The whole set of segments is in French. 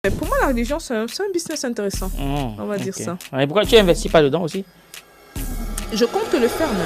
Mais pour moi, la religion, c'est un business intéressant. On va dire ça. Et pourquoi tu n'investis pas dedans aussi? Je compte le faire même.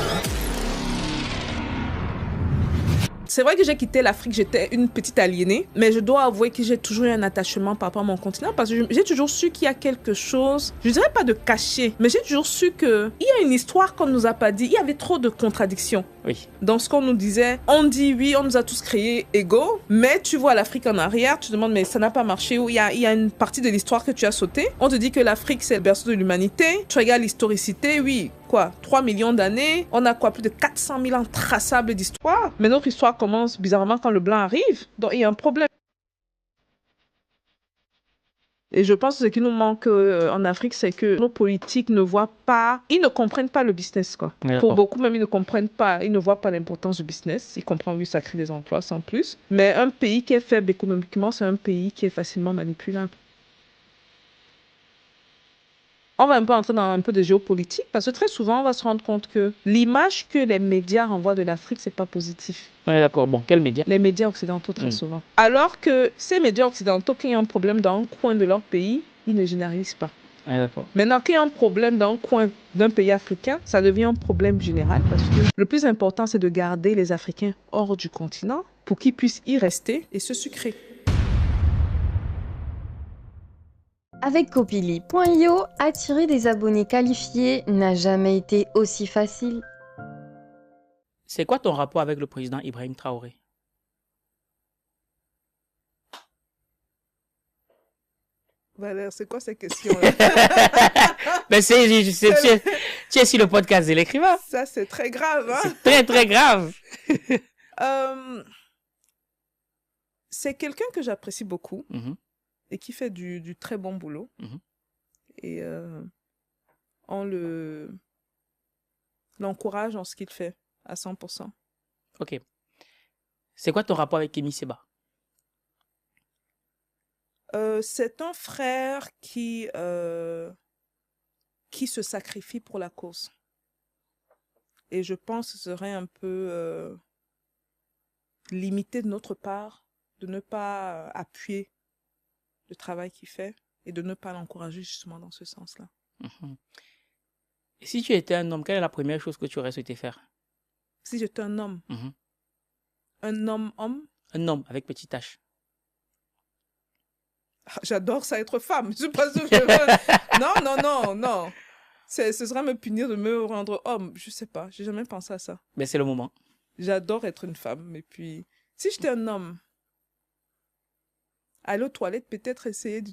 C'est vrai que j'ai quitté l'Afrique, j'étais une petite aliénée, mais je dois avouer que j'ai toujours eu un attachement par rapport à mon continent parce que j'ai toujours su qu'il y a quelque chose, je dirais pas de caché, mais j'ai toujours su qu'il y a une histoire qu'on ne nous a pas dit. Il y avait trop de contradictions. Oui. Dans ce qu'on nous disait, on dit oui, on nous a tous créés égaux, mais tu vois l'Afrique en arrière, tu te demandes mais ça n'a pas marché, ou il y a une partie de l'histoire que tu as sautée. On te dit que l'Afrique c'est le berceau de l'humanité, tu regardes l'historicité, oui, quoi, 3 millions d'années, on a quoi, plus de 400 000 ans traçables d'histoire, mais notre histoire commence bizarrement quand le blanc arrive, donc il y a un problème. Et je pense que ce qui nous manque en Afrique, c'est que nos politiques ne voient pas, ils ne comprennent pas le business, quoi. Pour beaucoup, même, ils ne comprennent pas, ils ne voient pas l'importance du business. Ils comprennent, oui, ça crée des emplois sans plus. Mais un pays qui est faible économiquement, c'est un pays qui est facilement manipulable. On va un peu entrer dans un peu de géopolitique parce que très souvent, on va se rendre compte que l'image que les médias renvoient de l'Afrique, c'est pas positif. Oui, d'accord. Bon, quels médias? Les médias occidentaux, très souvent. Alors que ces médias occidentaux, quand il y a un problème dans un coin de leur pays, ils ne généralisent pas. Oui, d'accord. Maintenant, quand il y a un problème dans un coin d'un pays africain, ça devient un problème général parce que le plus important, c'est de garder les Africains hors du continent pour qu'ils puissent y rester et se sucrer. Avec Copili.io, attirer des abonnés qualifiés n'a jamais été aussi facile. C'est quoi ton rapport avec le président Ibrahim Traoré? Valère, c'est quoi ces questions-là? Ben tu es sur le podcast de l'écrivain. Ça, c'est très grave. Hein? C'est très, très grave. C'est quelqu'un que j'apprécie beaucoup. Mm-hmm. Et qui fait du très bon boulot. Mm-hmm. Et on l'encourage en ce qu'il fait, à 100%. Ok. C'est quoi ton rapport avec Kémy Séba? C'est un frère qui se sacrifie pour la cause. Et je pense que ce serait un peu limité de notre part de ne pas appuyer le travail qu'il fait et de ne pas l'encourager justement dans ce sens-là. Mm-hmm. Et si tu étais un homme, quelle est la première chose que tu aurais souhaité faire? Si j'étais un homme. Mm-hmm. Un homme? Un homme avec petit H. J'adore ça être femme. Je pense que non. Ce serait me punir de me rendre homme. Je sais pas, j'ai jamais pensé à ça. Mais c'est le moment. J'adore être une femme. Et puis, si j'étais un homme, aller aux toilettes, peut-être essayer